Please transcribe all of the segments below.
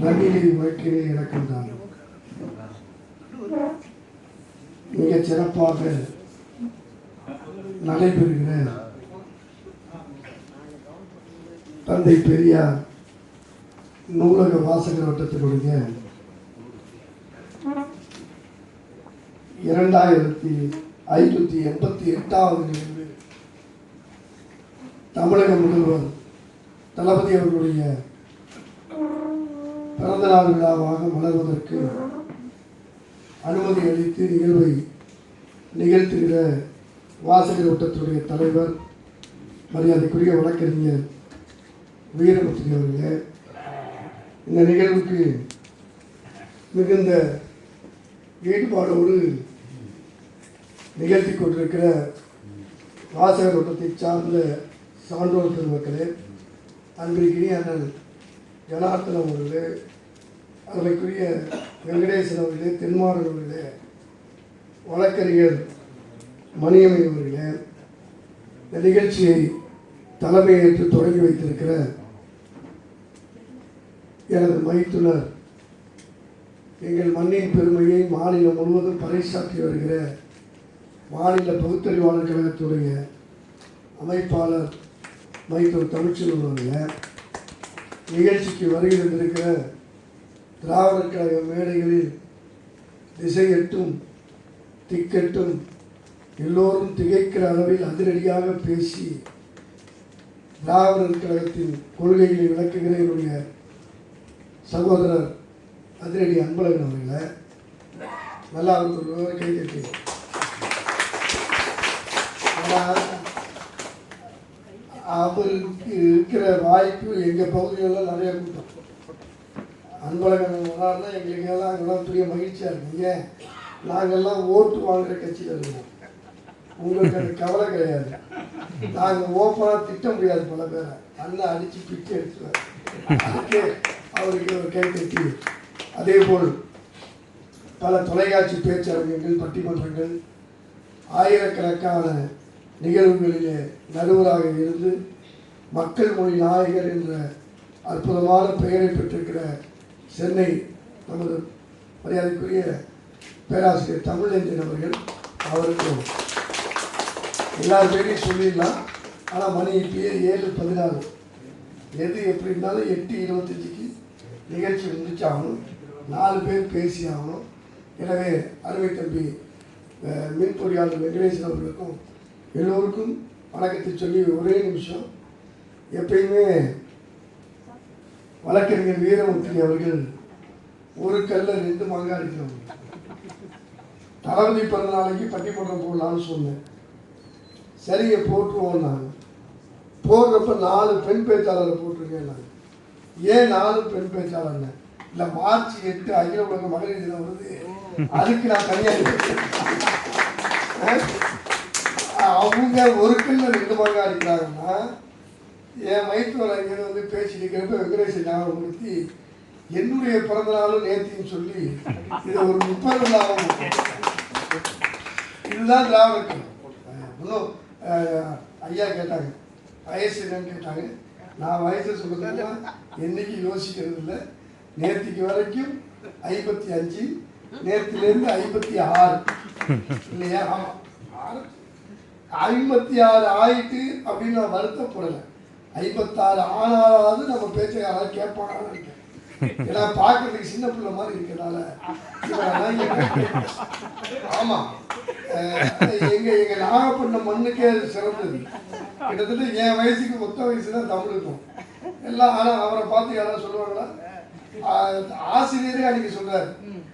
நன்னிலை உழைக்கிறே இழக்கின்றான். மிக சிறப்பாக நடைபெறுகிற தந்தை பெரியார் நூலக வாசகர் வட்டத்தினுடைய 2588வது நிகழ்வு தமிழக முதல்வர் தளபதி அவர்களுடைய பிறந்தநாள் விழாவாக மலர்வதற்கு அனுமதி அளித்து நிகழ்வை நிகழ்த்துகிற வாசகர் வட்டத்தினுடைய தலைவர் மரியாதைக்குரிய வழக்கறிஞர் வீரமுத்திரி அவர்களே, இந்த நிகழ்வுக்கு மிகுந்த ஈடுபாடோடு நிகழ்த்தி கொண்டிருக்கிற வாசகர் வட்டத்தை சார்ந்த சான்றோர் பெருமக்களே, அன்பிற்கினிய அண்ணன் ஜனார்த்தன் அவர்களே, அதற்குரிய வெங்கடேசன் அவர்களே, தென்மாறன் அவர்களே, வழக்கறிஞர் மணியம்மை அவர்களே, இந்த நிகழ்ச்சியை தலைமையேற்று தொடங்கி வைத்திருக்கிற எனது மைத்துனர், எங்கள் மண்ணின் பெருமையை மாநிலம் முழுவதும் பறைசாற்றி வருகிற மாநில பகுத்தறிவாளர் கழகத்துடைய அமைப்பாளர் மைத்துனர் தமிழ்ச்செல்வன் அவர்களே, நிகழ்ச்சிக்கு வருகை தந்திருக்கிற திராவிடர் கழக மேடைகளில் திசையெட்டும் திக்கெட்டும் எல்லோரும் திகைக்கிற அளவில் அதிரடியாக பேசி திராவிடர் கழகத்தின் கொள்கைகளை விளக்குகிற என்னுடைய சகோதரர் அதிரடி அன்பழகன் அவர்களை நல்லா அவருக்கு கை கட்டி. அவருக்கு இருக்கிற வாய்ப்பு எங்கள் பகுதிகளெல்லாம் நிறைய கூட்டம். அன்பழகன் வராருன்னா எங்களுக்கு எல்லாம் அங்கெல்லாம் பெரிய மகிழ்ச்சியாக இருக்குங்க. நாங்கள்லாம் ஓட்டு வாங்குகிற கட்சியில் இருக்கோம். உங்களுக்கு அது கவலை கிடையாது. நாங்கள் ஓப்பனாக திட்ட முடியாது. பல பேரை அண்ணன் அடித்து பிச்சு எடுத்துருவார். அதுக்கே அவருக்கு ஒரு கை கட்டி. அதே போல் பல தொலைக்காட்சி பேச்சரங்கங்கள், பட்டிமன்றங்கள், ஆயிரக்கணக்கான நிகழ்வுகளிலே நடுவராக இருந்து மக்கள் மொழி நாயகர் என்ற அற்புதமான பெயரை பெற்றிருக்கிற சென்னை நமது மரியாதைக்குரிய பேராசிரியர் தமிழஞ்சன் அவர்கள், அவருக்கும் எல்லார் பேரையும் சொல்லிடலாம். ஆனால் மணி இப்பயே 7:14. எது எப்படி இருந்தாலும் 8:25க்கு நிகழ்ச்சி முடிச்சாகணும். 4 பேர் பேசி ஆகணும். எனவே அருமை தம்பி மின் பொறியாளர் வெங்கடேசன் அவர்களுக்கும் எல்லோருக்கும் வணக்கத்தை சொல்லி ஒரே நிமிஷம், எப்பயுமே வழக்கறிஞர் வீரமுத்திரி அவர்கள் ஒரு கல்ல 2 மாங்காய் அடிக்கிறவங்க. தளபதி பிறந்த நாளைக்கு பட்டிமன்றம் போடலான்னு சொன்னேன். சரிங்க போட்டுருவோம். நாங்கள் போடுறப்ப 4 பெண் பேச்சாளரை போட்டிருக்கேன். நாங்கள் ஏன் 4 பெண் பேச்சாளர்னு இல்லை, மார்ச் 8 அகில உலக மகளிர் தினம் வருது, அதுக்கு நான் தனியாக அவங்க ஒரு கல்ல 2 மாங்காய் அடிக்கிறாங்கன்னா, என் மைத்துவர் அங்கே வந்து பேசிட்டு இருக்கிறப்ப வெங்கடேசன் ஞாபகப்படுத்தி என்னுடைய பிறந்த நாளும் நேர்த்தின்னு சொல்லி இதை ஒரு 30 நாளும் இதுதான் திராவிட. இன்னும் ஐயா கேட்டாங்க வயசு என்னன்னு கேட்டாங்க. நான் வயசை சொல்லுறதுன்னா என்னைக்கு யோசிக்கிறது இல்லை. நேர்த்திக்கு வரைக்கும் 55, நேர்த்திலேருந்து 56 இல்லையா? ஆமாம், 56 ஆயிட்டு அப்படின்னு நான் வருத்தப்படலை. 56 ஆனாலாவது நம்ம பேச்சை யாராவது கேட்பாங்கன்னு இருக்கேன். ஏன்னா பார்க்கறதுக்கு சின்ன பிள்ளை மாதிரி இருக்கிறதால. ஆமாம், எங்கள் நாகப்பட்டினம் மண்ணுக்கே சிறந்தது. கிட்டத்தட்ட என் வயசுக்கு மொத்த வயசு தான் தமிழுக்கும் எல்லாம். ஆனால் அவரை பார்த்து யாராவது சொல்லுவாங்களா? ஆசிரியரே அன்றைக்கி சொல்கிறார்.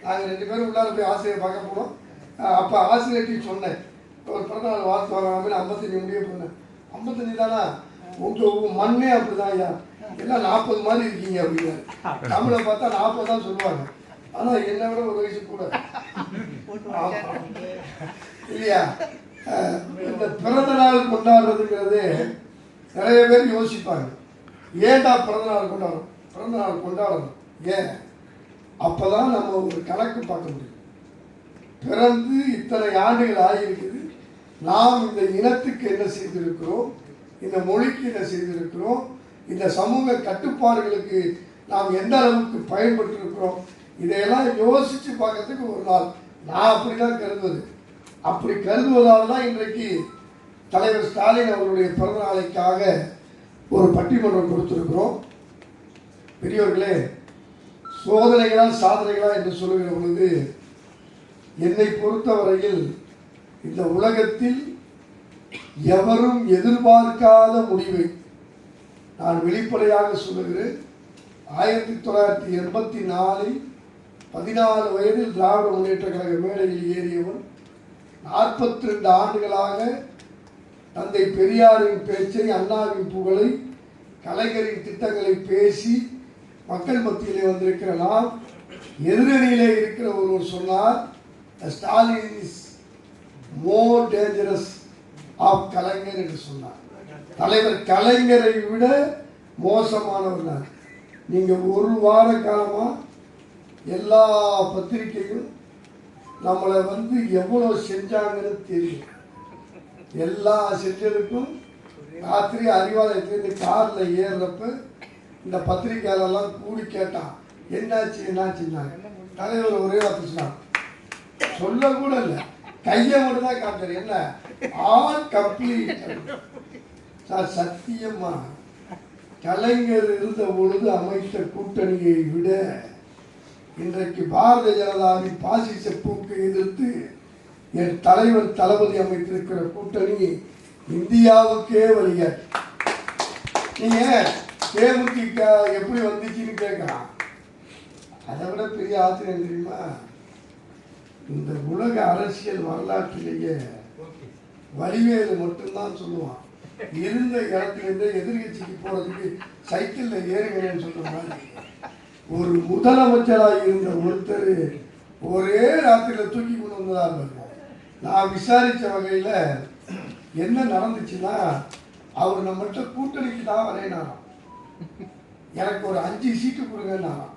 நாங்கள் 2 பேரும் உள்ளார போய் ஆசிரியர் பார்க்க போனோம். அப்போ ஆசிரியர்கிட்டையும் சொன்னேன், ஒரு பிறந்தநாள் வாழ்த்து வாங்க 55 முடிய போனேன். 55 தானா? உங்கள் மண்ணே அப்படிதான் ஐயா, எல்லாம் 40 மாதிரி இருக்கீங்க அப்படின்னு. தமிழை பார்த்தா 40 தான் சொல்லுவாங்க. ஆனால் என்னை விட ஒரு வயசு கூட இல்லையா? இந்த பிறந்த நாள் கொண்டாடுறதுங்கிறது நிறைய பேர் யோசிப்பாங்க. ஏன்டா பிறந்த நாள் கொண்டாடுறோம்? பிறந்த நாள் கொண்டாடணும். ஏன்? அப்போதான் நம்ம ஒரு கணக்கு பார்க்க முடியும். பிறந்து இத்தனை ஆண்டுகள் ஆகியிருக்குது, நாம் இந்த இனத்துக்கு என்ன செய்திருக்கிறோம், இந்த மொழிக்கு என்ன செய்திருக்கிறோம், இந்த சமூக கட்டுப்பாடுகளுக்கு நாம் எந்த அளவுக்கு பயன்பட்டு இருக்கிறோம், இதையெல்லாம் யோசித்து பார்க்கறதுக்கு ஒரு நாள். நான் அப்படிதான் கருதுவது. அப்படி கருதுவதால் தான் இன்றைக்கு தலைவர் ஸ்டாலின் அவர்களுடைய பிறந்த நாளைக்காக ஒரு பட்டிமன்றம் கொடுத்திருக்கிறோம். பெரியவர்களே, சோதனைகளா சாதனைகளா என்று சொல்லுகிற பொழுது என்னை பொறுத்தவரையில் இந்த உலகத்தில் எவரும் எதிர்பார்க்காத முடிவை நான் வெளிப்படையாக சொல்லுகிறேன். 1984 14 வயதில் திராவிட முன்னேற்ற கழக மேடையில் ஏறியவன் 42 ஆண்டுகளாக தந்தை பெரியாரின் பேச்சை, அண்ணாவின் புகழை, கலைஞரின் திட்டங்களை பேசி மக்கள் மத்தியிலே வந்திருக்கிற நாம், எதிரணியிலே இருக்கிற ஒருவர் சொன்னார், Stalin is more dangerous of Kalaignar என்று சொன்னார். தலைவர் கலைஞரை விட மோசமானவர். நீங்கள் ஒரு வார காலமாக எல்லா பத்திரிகையும் நம்மளை எவ்வளோ செஞ்சாங்கன்னு தெரியும். எல்லா செஞ்சதுக்கும் ராத்திரி அறிவாலயத்துலேருந்து காரில் ஏறுறப்ப இந்த பத்திரிக்கையாளெல்லாம் கூடி கேட்டான், என்னாச்சுன்னா தலைவர் ஒரே வார்த்தை சொன்னான், சொல்ல கூட இல்லை, கையை மட்டும் தான் காட்டுறாரு, என்ன ஆல் கம்ப்ளீட். சார் சத்தியமா கலைஞர் இருந்த பொழுது அமைத்த கூட்டணியை விட இன்றைக்கு பாரதிய ஜனதாவின் பாசிச போக்கை எதிர்த்து என் தலைவர் தளபதி அமைத்திருக்கிற கூட்டணி இந்தியாவுக்கே வழிகாட்டு. நீங்க தேமுதிக எப்படி வந்துச்சுன்னு கேட்கலாம். அதை விட பெரிய ஆச்சரியம் தெரியுமா, இந்த உலக அரசியல் வரலாற்றிலேயே வடிவேலு மட்டும்தான் சொல்லுவான், இருந்த இடத்திலிருந்து எதிர்கட்சிக்கு போறதுக்கு சைக்கிள்ல ஏறுகிறேன்னு சொல்ற மாதிரி ஒரு முதலமைச்சராக இருந்த ஒருத்தர் ஒரே ராத்திரியில் தூக்கி கொண்டு வந்ததாக. நான் விசாரித்த வகையில் என்ன நடந்துச்சுன்னா, அவர் நம்மகிட்ட கூட்டணிக்கு தான் வரையினாராம், எனக்கு ஒரு 5 சீட்டு கொடுங்கன்னாராம்.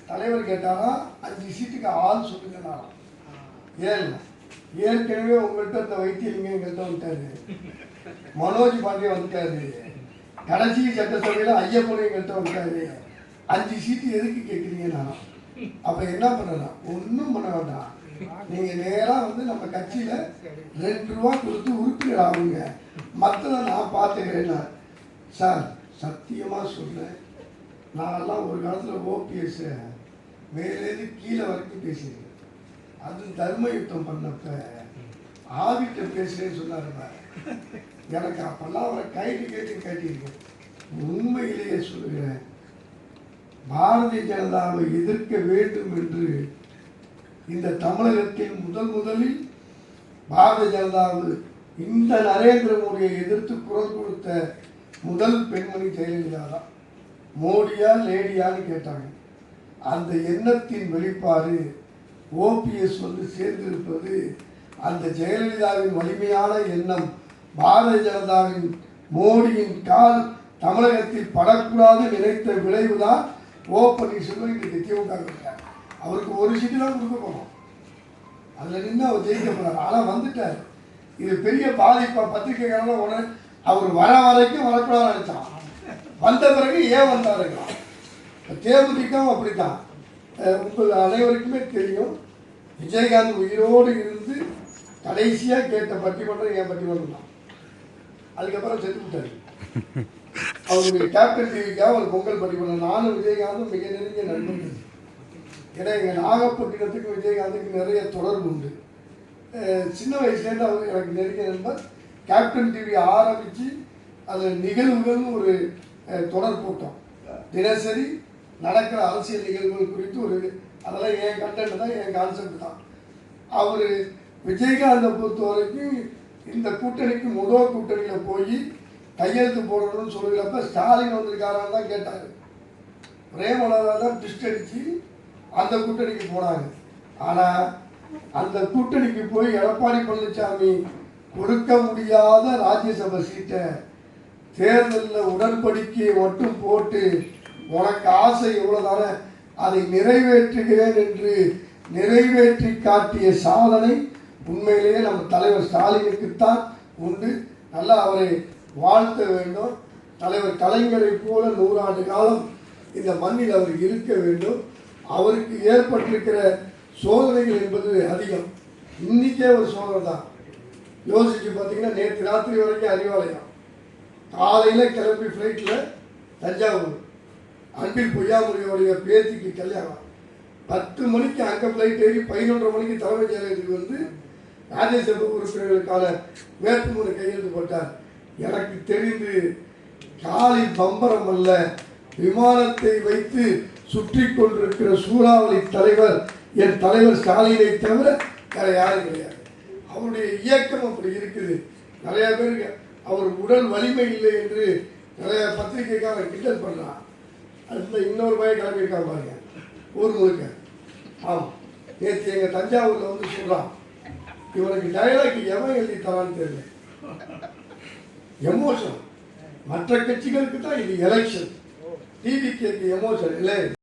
தலைவர் கேட்டாரா, 5 சீட்டுக்கு ஆள் சொல்லுங்கன்னாராம். ஏற்கனவே உங்கள்கிட்ட இந்த வைத்தியலிங்கம் எங்கள்கிட்ட வந்துட்டாரு, மனோஜ் பாண்டிய வந்துட்டாரு, கடைசி சட்டசபையில் ஐயப்பன் எங்கள்கிட்ட வந்துட்டாரு, 5 சீட்டு எதுக்கு கேட்குறீங்கன்னா, அப்போ என்ன பண்ணலாம், ஒன்றும் பண்ண வேண்டாம், நீங்கள் நேராக நம்ம கட்சியில் 2 ரூபா கொடுத்து உறுப்பினர் ஆகுங்க, மற்றதை நான் பார்த்துக்கிறேன்னா. சார் சத்தியமாக சொல்கிறேன், நான்லாம் ஒரு காலத்தில் ஓபிஎஸ் மேலேருந்து கீழே வரைக்கும் பேசியிருக்கேன். அது தர்ம யுத்தம் பண்ணப்ப ஆவிட்ட பேசுகிறேன்னு சொன்னாருங்க. எனக்கு அப்பெல்லாம் அவரை கேட்டிருக்கேன். உண்மையிலேயே சொல்லுகிறேன், பாரதிய ஜனதாவை எதிர்க்க வேண்டும் என்று இந்த தமிழகத்தில் முதலில் பாரதிய ஜனதாவு இந்த நரேந்திர மோடியை எதிர்த்து குரல் கொடுத்த முதல் பெண்மணி ஜெயலலிதா தான். மோடியா லேடியான்னு கேட்டாங்க. அந்த எண்ணத்தின் வெளிப்பாடு ஓபிஎஸ் சேர்ந்திருப்பது அந்த ஜெயலலிதாவின் வலிமையான எண்ணம். பாரதிய ஜனதாவின் மோடியின் கால் தமிழகத்தில் படக்கூடாது நினைத்த விளைவுதான் ஓ பன்னீர்செல்வம் இன்றைக்கு திமுக இருக்கார். அவருக்கு ஒரு சீட்டு தான் கொடுக்க போனோம், அதில் நின்று அவர் ஜெயிக்க போறார். ஆனால் வந்துட்டார். இது பெரிய பாதிப்பா பத்திரிகைக்காரங்க உடனே அவர் வர வரைக்கும் வரக்கூடாதுன்னு நினைச்சான், வந்த பிறகு ஏன் வந்தாருங்க. தேமுதிகவும் அப்படித்தான். உங்கள் அனைவருக்குமே தெரியும், விஜயகாந்த் உயிரோடு இருந்து கடைசியாக கேட்ட பட்டிமன்றம் என் பட்டிமன்றம் தான். அதுக்கப்புறம் செத்து விட்டாரு. அவருடைய கேப்டன் டிவிக்காக ஒரு பொங்கல் பட்டிமன்றம். நானும் விஜயகாந்தும் மிக நெருங்கிய நண்பர்கள். ஏன்னா எங்கள் நாகப்பட்டினத்துக்கு விஜயகாந்துக்கு நிறைய தொடர்பு உண்டு. சின்ன வயசுலேருந்து அவர் எனக்கு நெருங்கிய நண்பர். கேப்டன் டிவி ஆரம்பித்து அதில் நிகழ்வுகள்னு ஒரு தொடர் போட்டோம். தினசரி நடக்கிற அரசியல் நிகழ்வுகள் குறித்து ஒரு, அதெல்லாம் என் கண்டென்ட் தான், என் கான்செப்ட் தான். அவர் விஜயகாந்தை பொறுத்த வரைக்கும் இந்த கூட்டணிக்கு முதல் கூட்டணியில் போய் கையெழுத்து போடணும்னு சொல்லுகிறப்ப ஸ்டாலின் வந்திருக்காரான்னு தான் கேட்டார். பிரேமலதா தான் ட்விஸ்ட் அடித்து அந்த கூட்டணிக்கு போனாங்க. ஆனால் அந்த கூட்டணிக்கு போய் எடப்பாடி பழனிசாமி கொடுக்க முடியாத ராஜ்யசபா சீட்டை தேர்தலில் உடன்படிக்கையை மட்டும் போட்டு உனக்கு ஆசை எவ்வளோதானே அதை நிறைவேற்றுகிறேன் என்று நிறைவேற்றி காட்டிய சாதனை உண்மையிலேயே நம்ம தலைவர் ஸ்டாலினுக்குத்தான் உண்டு. நல்லா அவரை வாழ்த்த வேண்டும். தலைவர் கலைஞரை போல 100 ஆண்டு காலம் இந்த மண்ணில் அவர் இருக்க வேண்டும். அவருக்கு ஏற்பட்டிருக்கிற சோதனைகள் என்பது அதிகம். இன்னைக்கே ஒரு சோதனை தான். யோசிச்சு பார்த்தீங்கன்னா நேற்று ராத்திரி வரைக்கும் அறிவாலயம், காலையில் கிளம்பி ஃப்ளைட்டில் தஞ்சாவூர், அன்பில் பொய்யாமொழியோடைய பேத்திக்கு கல்யாணம், 10 மணிக்கு அங்கே ஃப்ளைட் ஏறி 11:30 மணிக்கு தலைமைச் செயலகத்துக்கு வந்து ராஜ்யசபா உறுப்பினர்களுக்கான வேட்புமனு கையெழுத்து போட்டார். எனக்கு தெரிந்து காலி பம்பரம் அல்ல, விமானத்தை வைத்து சுற்றி கொண்டிருக்கிற சூறாவளி தலைவர் என் தலைவர் ஸ்டாலினை தவிர வேற யாரும் கிடையாது. அவருடைய இயக்கம் அப்படி இருக்குது. நிறைய பேருக்கு அவர் உடல் வலிமை இல்லை என்று நிறைய பத்திரிகைக்காக கிண்டல் பண்ணுறான். அடுத்த இன்னொரு பையன் கிளம்பியிருக்கான் பாருங்க, ஊர் முழுக்க. ஆமாம், நேற்று எங்கள் தஞ்சாவூரில் வந்து சொல்கிறான், இவனுக்கு டைலாக் எவன் எழுதி தரான்னு தெரியல. எமோஷன். மற்ற கட்சிகளுக்கு தான் இது எலெக்ஷன், டிவிக்கு எமோஷன் இல்லை.